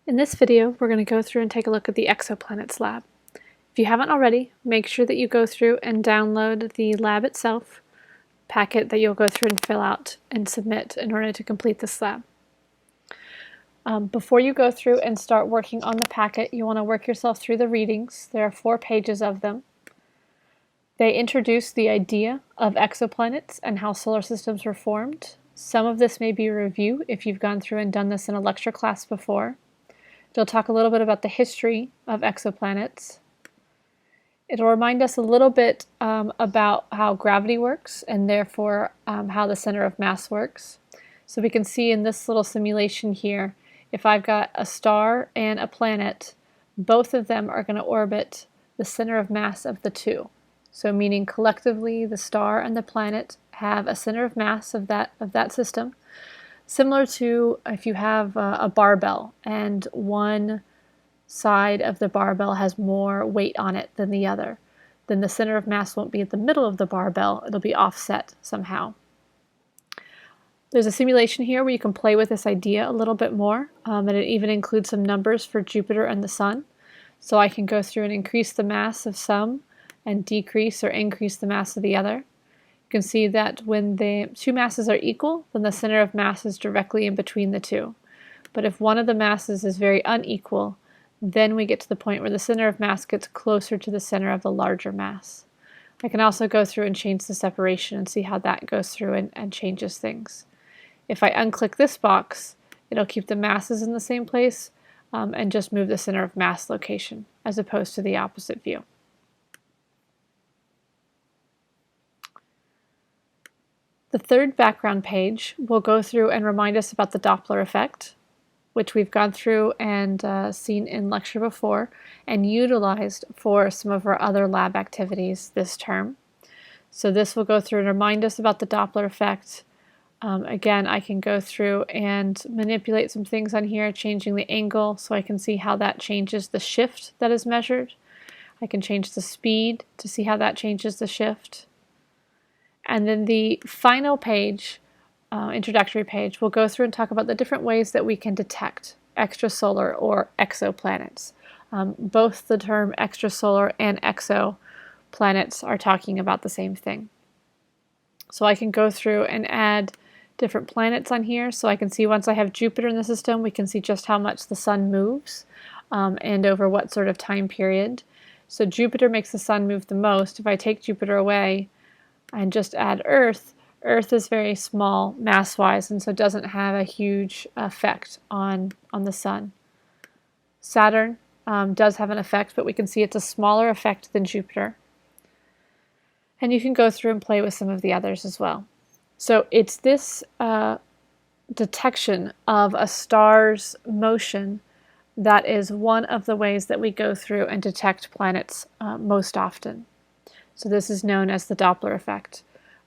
In this video, we're going to go through and take a look at the Exoplanets lab. If you haven't already, make sure that you go through and download the lab itself, packet that you'll go through and fill out and submit in order to complete this lab. Before you go through and start working on the packet, you want to work yourself through the readings. There are 4 pages of them. They introduce the idea of exoplanets and how solar systems were formed. Some of this may be a review if you've gone through and done this in a lecture class before. It'll talk a little bit about the history of exoplanets. It'll remind us a little bit about how gravity works and therefore how the center of mass works. So we can see in this little simulation here, if I've got a star and a planet, both of them are going to orbit the center of mass of the two. So meaning collectively the star and the planet have a center of mass of that system. Similar to if you have a barbell and one side of the barbell has more weight on it than the other, then the center of mass won't be at the middle of the barbell, it'll be offset somehow. There's a simulation here where you can play with this idea a little bit more, and it even includes some numbers for Jupiter and the Sun. So I can go through and increase the mass of some and decrease or increase the mass of the other. You can see that when the two masses are equal, then the center of mass is directly in between the two. But if one of the masses is very unequal, then we get to the point where the center of mass gets closer to the center of the larger mass. I can also go through and change the separation and see how that goes through and changes things. If I unclick this box, it'll keep the masses in the same place and just move the center of mass location as opposed to the opposite view. The third background page will go through and remind us about the Doppler effect, which we've gone through and seen in lecture before and utilized for some of our other lab activities this term. So this will go through and remind us about the Doppler effect. Again, I can go through and manipulate some things on here, changing the angle so I can see how that changes the shift that is measured. I can change the speed to see how that changes the shift. And then the final page, introductory page, will go through and talk about the different ways that we can detect extrasolar or exoplanets. Both the term extrasolar and exoplanets are talking about the same thing. So I can go through and add different planets on here. So I can see once I have Jupiter in the system, we can see just how much the Sun moves and over what sort of time period. So Jupiter makes the Sun move the most. If I take Jupiter away and just add Earth, Earth is very small mass-wise and so doesn't have a huge effect on the Sun. Saturn does have an effect, but we can see it's a smaller effect than Jupiter. And you can go through and play with some of the others as well. So it's this detection of a star's motion that is one of the ways that we go through and detect planets most often. So this is known as the Doppler effect,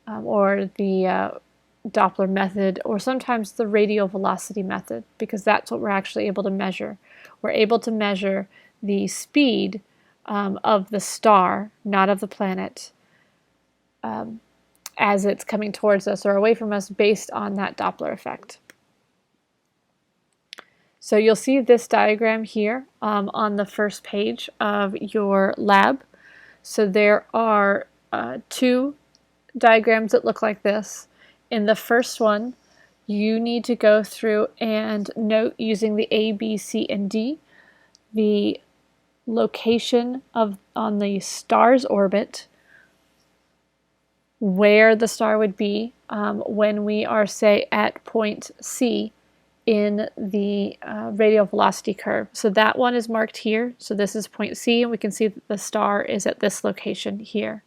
or the Doppler method, or sometimes the radial velocity method, because that's what we're actually able to measure. We're able to measure the speed of the star, not of the planet, as it's coming towards us or away from us based on that Doppler effect. So you'll see this diagram here on the first page of your lab. So there are 2 diagrams that look like this. In the first one, you need to go through and note using the A, B, C, and D the location on the star's orbit, where the star would be when we are, say, at point C in the radial velocity curve. So that one is marked here. So this is point C, and we can see that the star is at this location here.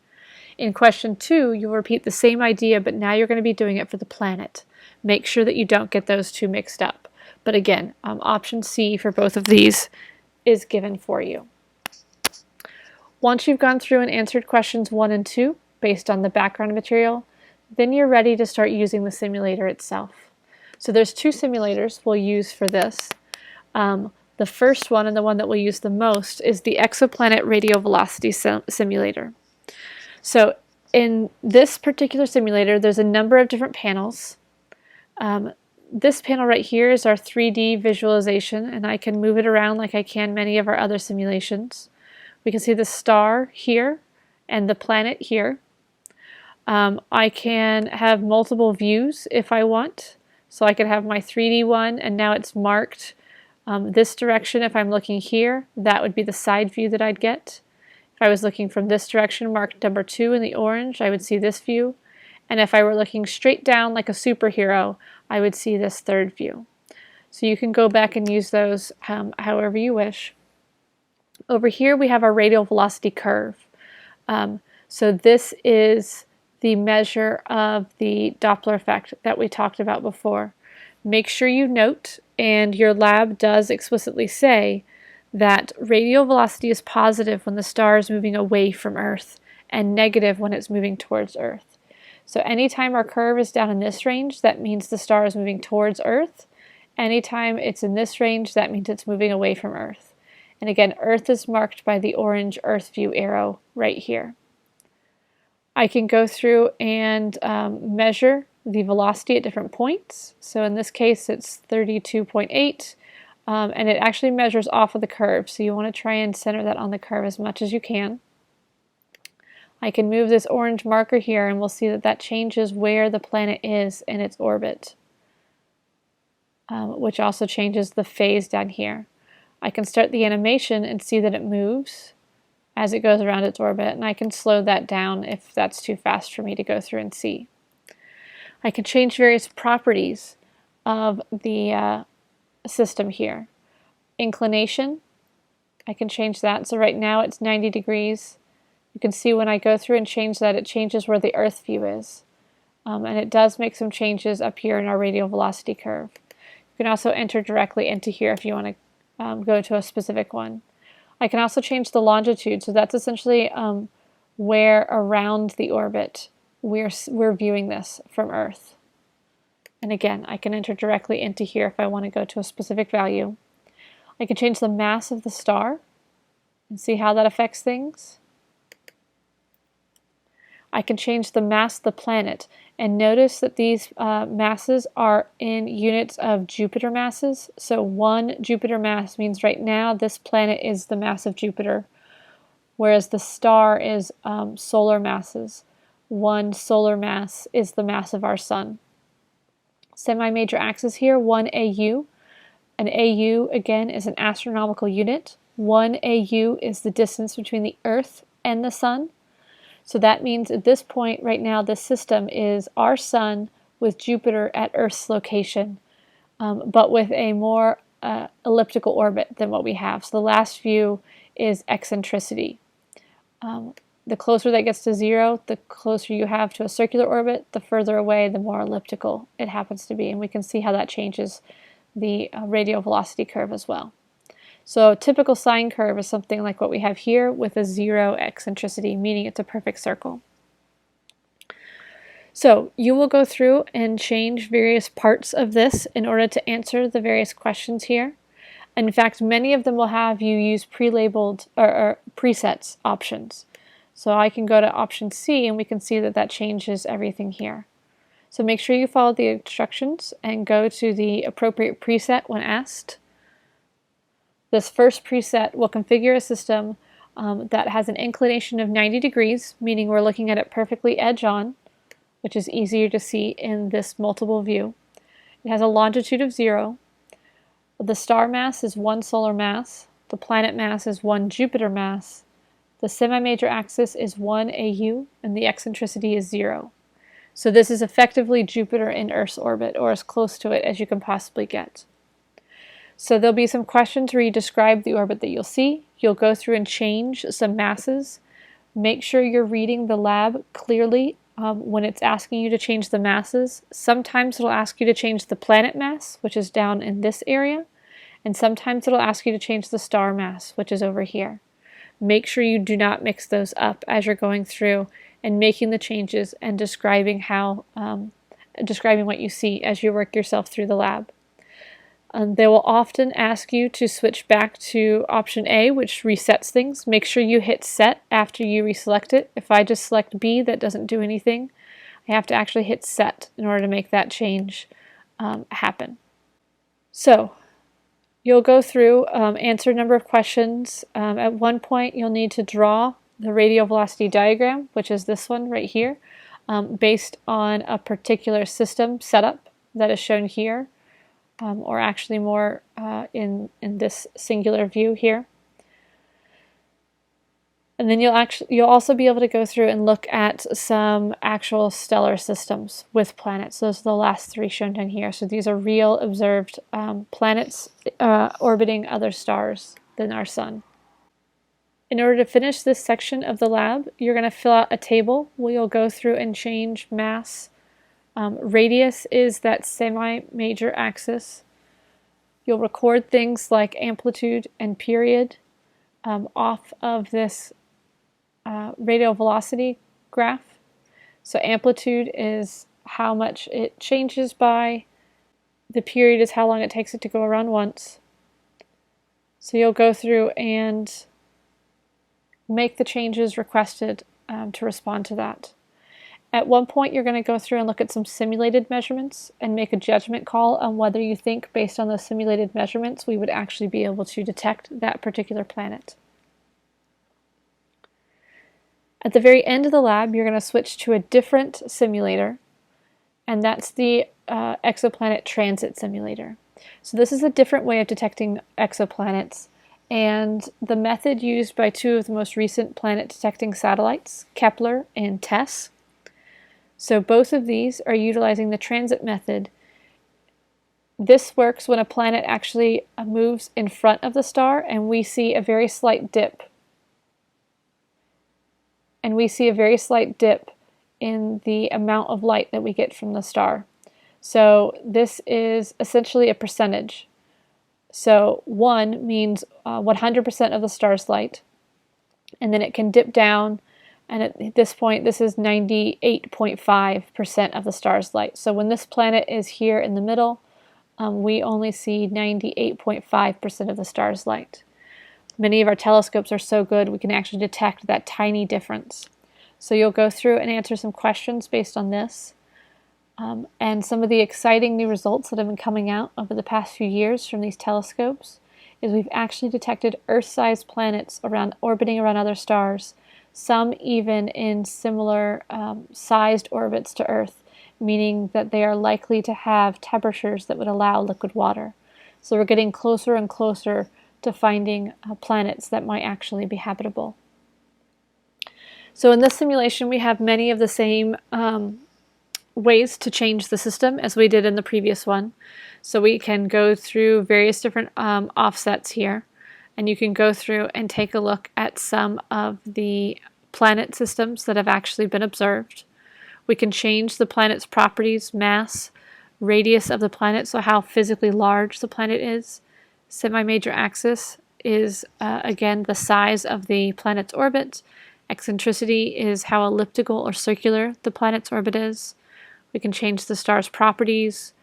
In question 2, you'll repeat the same idea, but now you're going to be doing it for the planet. Make sure that you don't get those two mixed up. But again, option C for both of these is given for you. Once you've gone through and answered questions 1 and 2, based on the background material, then you're ready to start using the simulator itself. So there's 2 simulators we'll use for this. The first one, and the one that we'll use the most, is the Exoplanet Radial Velocity Simulator. So in this particular simulator, there's a number of different panels. This panel right here is our 3D visualization, and I can move it around like I can many of our other simulations. We can see the star here and the planet here. I can have multiple views if I want. So I could have my 3D one, and now it's marked this direction. If I'm looking here, that would be the side view that I'd get. If I was looking from this direction, marked number 2 in the orange, I would see this view. And if I were looking straight down like a superhero, I would see this third view. So you can go back and use those however you wish. Over here we have our radial velocity curve. So this is the measure of the Doppler effect that we talked about before. Make sure you note, and your lab does explicitly say, that radial velocity is positive when the star is moving away from Earth and negative when it's moving towards Earth. So anytime our curve is down in this range, that means the star is moving towards Earth. Anytime it's in this range, that means it's moving away from Earth. And again, Earth is marked by the orange Earth view arrow right here. I can go through and measure the velocity at different points. So in this case, it's 32.8, and it actually measures off of the curve. So you want to try and center that on the curve as much as you can. I can move this orange marker here, and we'll see that that changes where the planet is in its orbit, which also changes the phase down here. I can start the animation and see that it moves as it goes around its orbit, and I can slow that down if that's too fast for me to go through and see. I can change various properties of the system here. Inclination, I can change that. So right now it's 90 degrees. You can see when I go through and change that, it changes where the Earth view is. And it does make some changes up here in our radial velocity curve. You can also enter directly into here if you want to go to a specific one. I can also change the longitude, so that's essentially where around the orbit we're viewing this from Earth. And again, I can enter directly into here if I want to go to a specific value. I can change the mass of the star and see how that affects things. I can change the mass of the planet, and notice that these masses are in units of Jupiter masses. So 1 Jupiter mass means right now this planet is the mass of Jupiter, whereas the star is solar masses. 1 solar mass is the mass of our sun. Semi-major axis here, 1 AU. An AU, again, is an astronomical unit. 1 AU is the distance between the Earth and the sun. So that means at this point right now, this system is our sun with Jupiter at Earth's location, but with a more elliptical orbit than what we have. So the last view is eccentricity. The closer that gets to 0, the closer you have to a circular orbit, the further away, the more elliptical it happens to be. And we can see how that changes the radial velocity curve as well. So a typical sine curve is something like what we have here with a 0 eccentricity, meaning it's a perfect circle. So you will go through and change various parts of this in order to answer the various questions here. In fact, many of them will have you use pre-labeled or presets options. So I can go to option C, and we can see that that changes everything here. So make sure you follow the instructions and go to the appropriate preset when asked. This first preset will configure a system that has an inclination of 90 degrees, meaning we're looking at it perfectly edge on, which is easier to see in this multiple view. It has a longitude of 0. The star mass is 1 solar mass. The planet mass is 1 Jupiter mass. The semi-major axis is 1 AU, and the eccentricity is 0. So this is effectively Jupiter in Earth's orbit, or as close to it as you can possibly get. So there'll be some questions where you describe the orbit that you'll see. You'll go through and change some masses. Make sure you're reading the lab clearly when it's asking you to change the masses. Sometimes it'll ask you to change the planet mass, which is down in this area, and sometimes it'll ask you to change the star mass, which is over here. Make sure you do not mix those up as you're going through and making the changes and describing what you see as you work yourself through the lab. They will often ask you to switch back to option A, which resets things. Make sure you hit set after you reselect it. If I just select B, that doesn't do anything. I have to actually hit set in order to make that change happen. So you'll go through, answer a number of questions. At one point, you'll need to draw the radial velocity diagram, which is this one right here, based on a particular system setup that is shown here, or actually more in this singular view here. And then you'll also be able to go through and look at some actual stellar systems with planets. Those are the last three shown down here. So these are real observed planets orbiting other stars than our sun. In order to finish this section of the lab, you're going to fill out a table where you'll go through and change mass. Radius is that semi-major axis. You'll record things like amplitude and period off of this radial velocity graph. So amplitude is how much it changes by. The period is how long it takes it to go around once. So you'll go through and make the changes requested to respond to that. At one point, you're going to go through and look at some simulated measurements and make a judgment call on whether you think, based on those simulated measurements, we would actually be able to detect that particular planet. At the very end of the lab, you're going to switch to a different simulator, and that's the exoplanet transit simulator. So this is a different way of detecting exoplanets, and the method used by two of the most recent planet detecting satellites, Kepler and TESS. So both of these are utilizing the transit method. This works when a planet actually moves in front of the star and we see a very slight dip. And we see a very slight dip in the amount of light that we get from the star. So this is essentially a percentage. So 1 means 100% of the star's light, and then it can dip down, and at this point this is 98.5% of the star's light. So when this planet is here in the middle, we only see 98.5% of the star's light. Many of our telescopes are so good we can actually detect that tiny difference. So you'll go through and answer some questions based on this. And some of the exciting new results that have been coming out over the past few years from these telescopes is we've actually detected Earth-sized planets orbiting around other stars, some even in similar sized orbits to Earth, meaning that they are likely to have temperatures that would allow liquid water. So we're getting closer and closer to finding planets that might actually be habitable. So in this simulation, we have many of the same ways to change the system as we did in the previous one. So we can go through various different offsets here, and you can go through and take a look at some of the planet systems that have actually been observed. We can change the planet's properties, mass, radius of the planet, so how physically large the planet is. Semi-major axis is, again, the size of the planet's orbit. Eccentricity is how elliptical or circular the planet's orbit is. We can change the star's properties.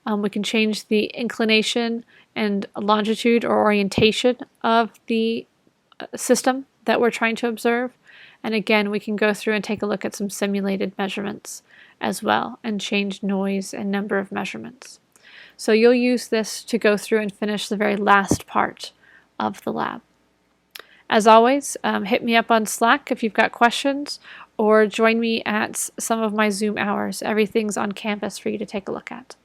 We can change the inclination and longitude or orientation of the system that we're trying to observe. And again, we can go through and take a look at some simulated measurements as well and change noise and number of measurements. So you'll use this to go through and finish the very last part of the lab. As always, hit me up on Slack if you've got questions, or join me at some of my Zoom hours. Everything's on Canvas for you to take a look at.